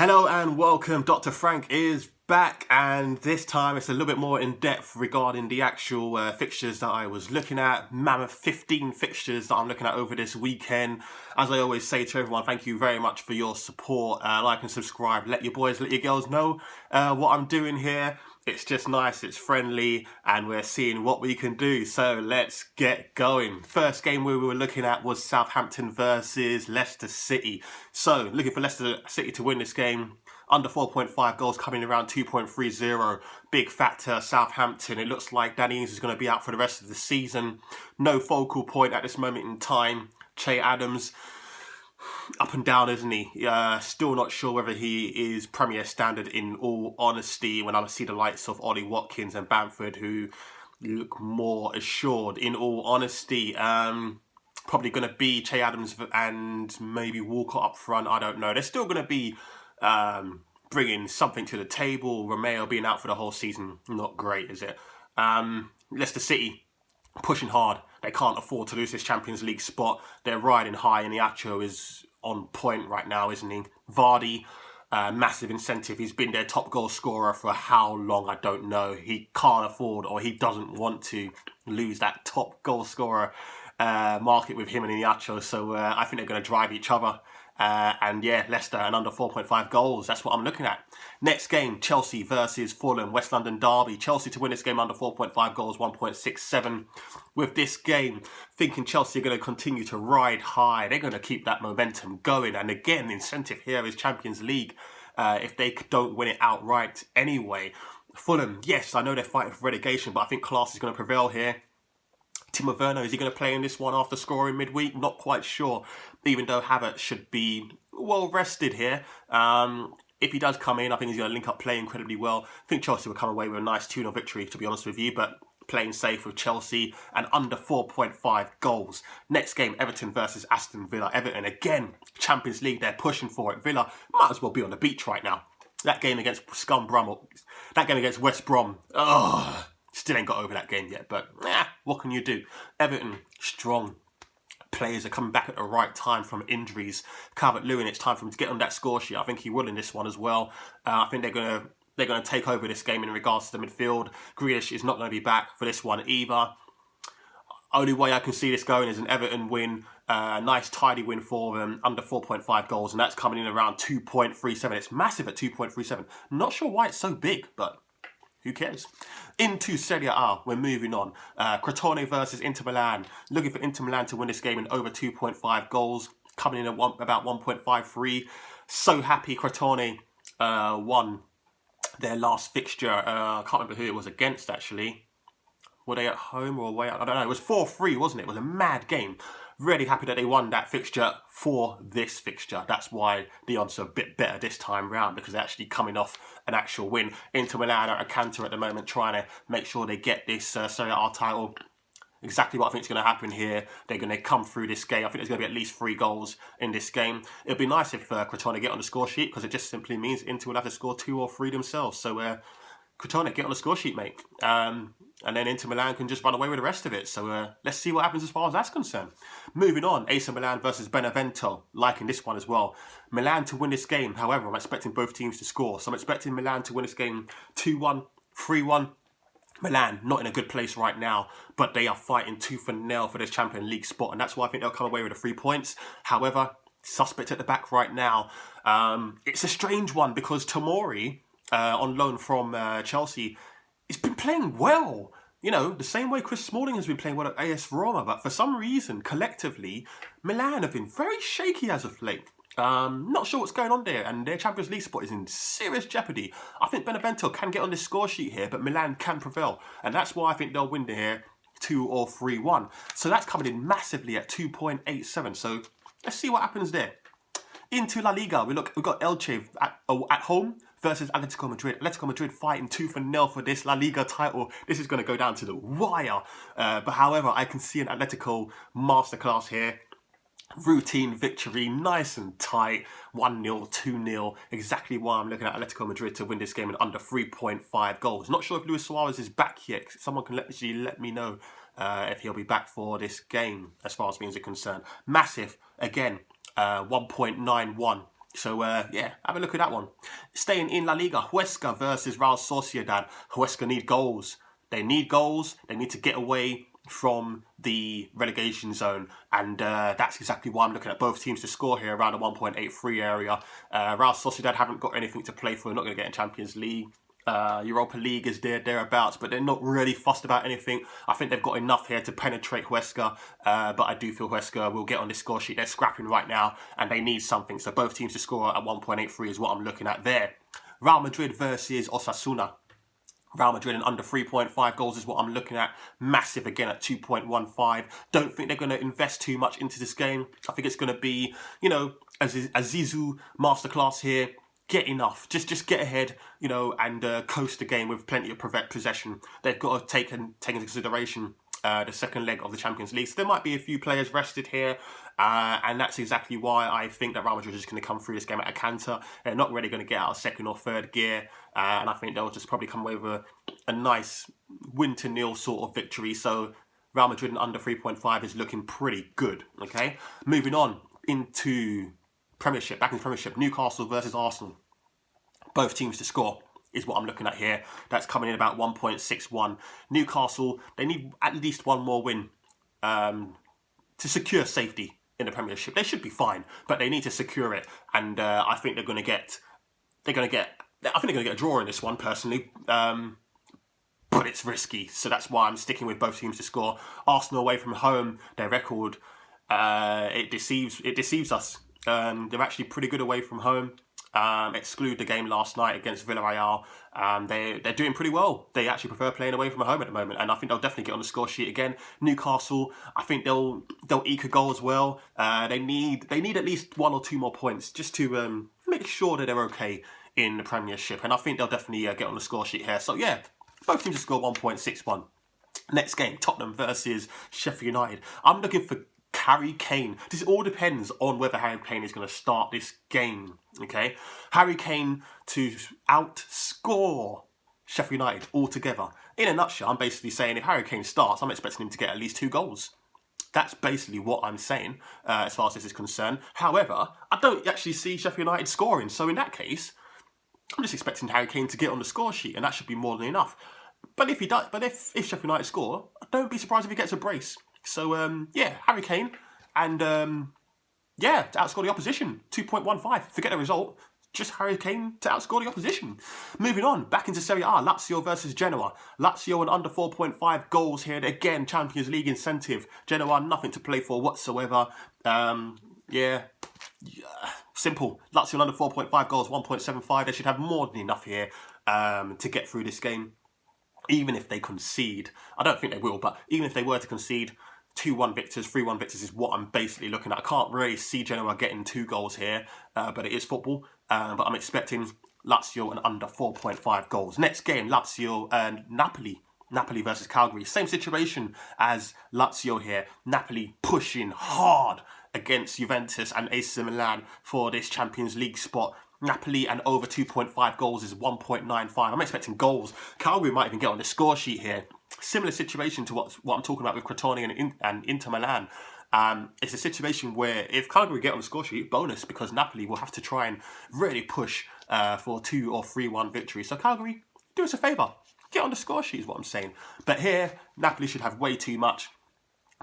Hello and welcome. Dr. Frank is back, and this time it's a little bit more in depth regarding the actual fixtures that I was looking at. Mammoth 15 fixtures that I'm looking at over this weekend. As I always say to everyone, thank you very much for your support. Like and subscribe. Let your boys, let your girls know what I'm doing here. It's just nice, it's friendly, and we're seeing what we can do. So let's get going. First game we were looking at was Southampton versus Leicester City. So looking for Leicester City to win this game. Under 4.5 goals coming around 2.30. Big factor, Southampton. It looks like Danny Ings is going to be out for the rest of the season. No focal point at this moment in time. Che Adams, up and down, isn't he? Still not sure whether he is Premier standard, in all honesty, when I see the likes of Ollie Watkins and Bamford, who look more assured, in all honesty. Probably going to be Che Adams and maybe Walker up front. I don't know. They're still going to be bringing something to the table. Romeo being out for the whole season, not great, is it? Leicester City pushing hard. They can't afford to lose this Champions League spot. They're riding high, and Iacho is on point right now, isn't he? Vardy, massive incentive. He's been their top goal scorer for how long, I don't know. He can't afford, or he doesn't want to lose that top goal scorer market with him and Iacho. So I think they're going to drive each other. And yeah, Leicester and under 4.5 goals. That's what I'm looking at. Next game, Chelsea versus Fulham, West London derby. Chelsea to win this game under 4.5 goals, 1.67. With this game, thinking Chelsea are going to continue to ride high. They're going to keep that momentum going. And again, the incentive here is Champions League. If they don't win it outright anyway. Fulham, yes, I know they're fighting for relegation, but I think class is going to prevail here. Timo Werner, is he going to play in this one after scoring midweek? Not quite sure, even though Havertz should be well rested here. If he does come in, I think he's going to link up play incredibly well. I think Chelsea will come away with a nice 2-0 victory, to be honest with you, but playing safe with Chelsea and under 4.5 goals. Next game, Everton versus Aston Villa. Everton, again, Champions League, they're pushing for it. Villa might as well be on the beach right now. That game against West Brom, still ain't got over that game yet, but what can you do? Everton, strong. Players are coming back at the right time from injuries. Calvert-Lewin, it's time for him to get on that score sheet. I think he will in this one as well. I think they're going to take over this game in regards to the midfield. Grealish is not going to be back for this one either. Only way I can see this going is an Everton win. Nice tidy win for them, under 4.5 goals, and that's coming in around 2.37. It's massive at 2.37. Not sure why it's so big, but who cares? Into Serie A, we're moving on. Crotone versus Inter Milan. Looking for Inter Milan to win this game in over 2.5 goals. Coming in at about 1.53. So happy Crotone won their last fixture. I can't remember who it was against, actually. Were they at home or away? I don't know. It was 4-3, wasn't it? It was a mad game. Really happy that they won that fixture for this fixture. That's why the odds are a bit better this time round, because they're actually coming off an actual win. Inter Milan are a canter at the moment, trying to make sure they get this Serie A title. Exactly what I think is going to happen here. They're going to come through this game. I think there's going to be at least 3 goals in this game. It'd be nice if Crotone get on the score sheet, because it just simply means Inter will have to score 2 or 3 themselves. So Crotone, get on the score sheet, mate. And then Inter Milan can just run away with the rest of it. So let's see what happens as far as that's concerned. Moving on, Asa Milan versus Benevento. Liking this one as well. Milan to win this game. However, I'm expecting both teams to score. So I'm expecting Milan to win this game 2-1, 3-1. Milan, not in a good place right now, but they are fighting tooth and nail for this Champions League spot. And that's why I think they'll come away with the 3 points. However, suspect at the back right now. It's a strange one, because Tomori, on loan from Chelsea, he's been playing well. You know, the same way Chris Smalling has been playing well at AS Roma, but for some reason, collectively, Milan have been very shaky as of late. Not sure what's going on there, and their Champions League spot is in serious jeopardy. I think Benevento can get on this score sheet here, but Milan can prevail, and that's why I think they'll win here 2 or 3-1. So that's coming in massively at 2.87. So let's see what happens there. Into La Liga, we've got Elche at home versus Atletico Madrid. Atletico Madrid fighting tooth and nail for this La Liga title. This is going to go down to the wire. But however, I can see an Atletico masterclass here. Routine victory, nice and tight, 1-0, 2-0. Exactly why I'm looking at Atletico Madrid to win this game in under 3.5 goals. Not sure if Luis Suarez is back yet. Someone can let me know if he'll be back for this game, as far as things are concerned. Massive, again, 1.91. So, yeah, have a look at that one. Staying in La Liga, Huesca versus Real Sociedad. Huesca need goals. They need goals. They need to get away from the relegation zone. And that's exactly why I'm looking at both teams to score here around the 1.83 area. Real Sociedad haven't got anything to play for. They're not going to get in Champions League. Europa League is thereabouts, but they're not really fussed about anything. I think they've got enough here to penetrate Huesca, but I do feel Huesca will get on this score sheet. They're scrapping right now, and they need something. So both teams to score at 1.83 is what I'm looking at there. Real Madrid versus Osasuna. Real Madrid and under 3.5 goals is what I'm looking at. Massive again at 2.15. Don't think they're going to invest too much into this game. I think it's going to be, a Zizou masterclass here. Get enough. Just get ahead, and coast the game with plenty of possession. They've got to take into consideration the second leg of the Champions League. So there might be a few players rested here, and that's exactly why I think that Real Madrid is going to come through this game at a canter. They're not really going to get out of second or third gear, and I think they'll just probably come away with a nice win-0 sort of victory. So Real Madrid and under 3.5 is looking pretty good. Okay, moving on into Premiership, back in the Premiership, Newcastle versus Arsenal. Both teams to score is what I'm looking at here. That's coming in about 1.61. Newcastle, they need at least one more win to secure safety in the Premiership. They should be fine, but they need to secure it. And I think they're going to get a draw in this one personally. But it's risky, so that's why I'm sticking with both teams to score. Arsenal away from home, their record it deceives us. They're actually pretty good away from home. Exclude the game last night against Villarreal. They're doing pretty well. They actually prefer playing away from home at the moment, and I think they'll definitely get on the score sheet again. Newcastle, I think they'll eke a goal as well. They need at least one or two more points just to make sure that they're okay in the Premiership, and I think they'll definitely get on the score sheet here. So yeah, both teams to score 1.61. Next game, Tottenham versus Sheffield United. I'm looking for Harry Kane. This all depends on whether Harry Kane is going to start this game. Okay, Harry Kane to outscore Sheffield United altogether. In a nutshell, I'm basically saying if Harry Kane starts, I'm expecting him to get at least 2 goals. That's basically what I'm saying as far as this is concerned. However, I don't actually see Sheffield United scoring. So in that case, I'm just expecting Harry Kane to get on the score sheet, and that should be more than enough. But if he does, if Sheffield United score, don't be surprised if he gets a brace. So, Harry Kane and, to outscore the opposition. 2.15. Forget the result. Just Harry Kane to outscore the opposition. Moving on, back into Serie A. Lazio versus Genoa. Lazio and under 4.5 goals here. Again, Champions League incentive. Genoa, nothing to play for whatsoever. Simple. Lazio and under 4.5 goals, 1.75. They should have more than enough here to get through this game. Even if they concede, I don't think they will, but even if they were to concede, 2-1 victors, 3-1 victors is what I'm basically looking at. I can't really see Genoa getting 2 goals here, but it is football. But I'm expecting Lazio and under 4.5 goals. Next game, Lazio and Napoli. Napoli versus Calgary. Same situation as Lazio here. Napoli pushing hard against Juventus and Asa Milan for this Champions League spot. Napoli and over 2.5 goals is 1.95. I'm expecting goals. Calgary might even get on the score sheet here. Similar situation to what I'm talking about with Crotone and Inter Milan. It's a situation where if Calgary get on the score sheet, bonus, because Napoli will have to try and really push for 2 or 3-1 victory. So Calgary, do us a favour. Get on the score sheet is what I'm saying. But here, Napoli should have way too much.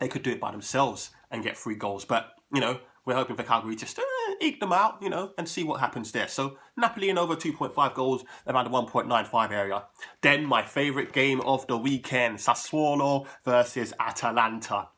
They could do it by themselves and get 3 goals. But, we're hoping for Calgary just to eke them out, and see what happens there. So Napoli in over 2.5 goals, around the 1.95 area. Then my favourite game of the weekend, Sassuolo versus Atalanta.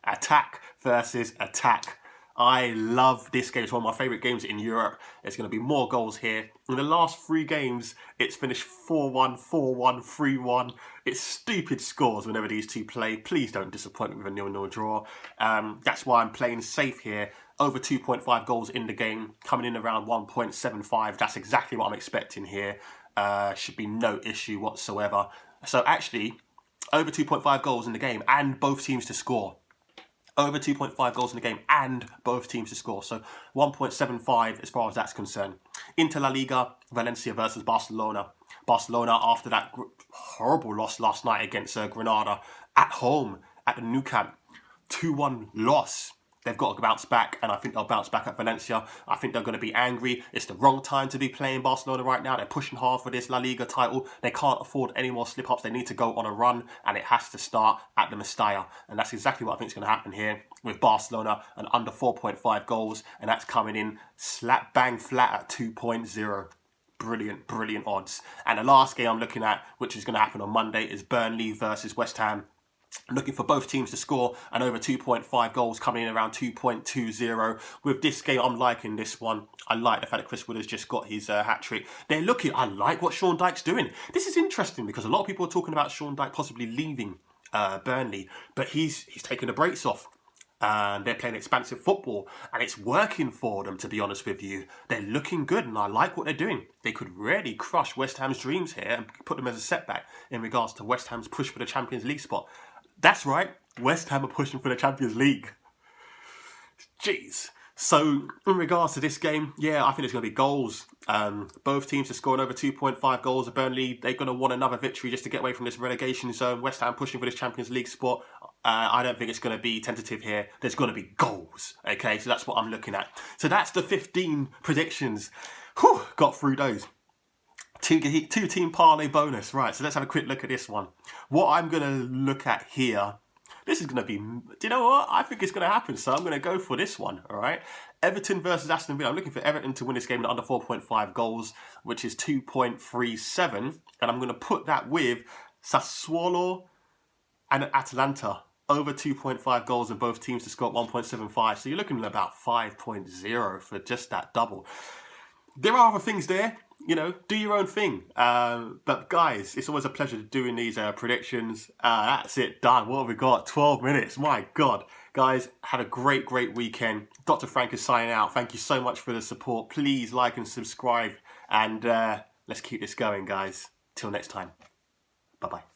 Attack versus attack. I love this game. It's one of my favourite games in Europe. There's going to be more goals here. In the last 3 games, it's finished 4-1, 4-1, 3-1. It's stupid scores whenever these two play. Please don't disappoint me with a 0-0 draw. That's why I'm playing safe here. Over 2.5 goals in the game, coming in around 1.75. That's exactly what I'm expecting here. Should be no issue whatsoever. So actually, over 2.5 goals in the game and both teams to score. Over 2.5 goals in the game and both teams to score. So 1.75 as far as that's concerned. Inter La Liga, Valencia versus Barcelona. Barcelona, after that horrible loss last night against Granada, at home at the Nou Camp. 2-1 loss. They've got to bounce back, and I think they'll bounce back at Valencia. I think they're going to be angry. It's the wrong time to be playing Barcelona right now. They're pushing hard for this La Liga title. They can't afford any more slip-ups. They need to go on a run, and it has to start at the Mestalla. And that's exactly what I think is going to happen here with Barcelona and under 4.5 goals, and that's coming in slap bang flat at 2.0. Brilliant, brilliant odds. And the last game I'm looking at, which is going to happen on Monday, is Burnley versus West Ham. I'm looking for both teams to score and over 2.5 goals, coming in around 2.20. With this game, I'm liking this one. I like the fact that Chris Wood has just got his hat-trick. I like what Sean Dyche's doing. This is interesting because a lot of people are talking about Sean Dyche possibly leaving Burnley, but he's taking the brakes off. And they're playing expansive football, and it's working for them, to be honest with you. They're looking good, and I like what they're doing. They could really crush West Ham's dreams here and put them as a setback in regards to West Ham's push for the Champions League spot. That's right, West Ham are pushing for the Champions League. Jeez. So, in regards to this game, yeah, I think there's going to be goals. Both teams are scoring over 2.5 goals. Burnley, they're going to want another victory just to get away from this relegation zone. West Ham pushing for this Champions League spot. I don't think it's going to be tentative here. There's going to be goals. Okay, so that's what I'm looking at. So that's the 15 predictions. Whew, got through those. Two-team parlay bonus. Right, so let's have a quick look at this one. What I'm going to look at here, this is going to be, do you know what? I think it's going to happen, so I'm going to go for this one, all right? Everton versus Aston Villa. I'm looking for Everton to win this game at under 4.5 goals, which is 2.37. And I'm going to put that with Sassuolo and Atalanta. Over 2.5 goals and both teams to score 1.75. So you're looking at about 5.0 for just that double. There are other things there. You know, do your own thing. But guys, it's always a pleasure doing these predictions. That's it, done. What have we got? 12 minutes. My God. Guys, have a great, great weekend. Dr. Frank is signing out. Thank you so much for the support. Please like and subscribe. And let's keep this going, guys. Till next time. Bye-bye.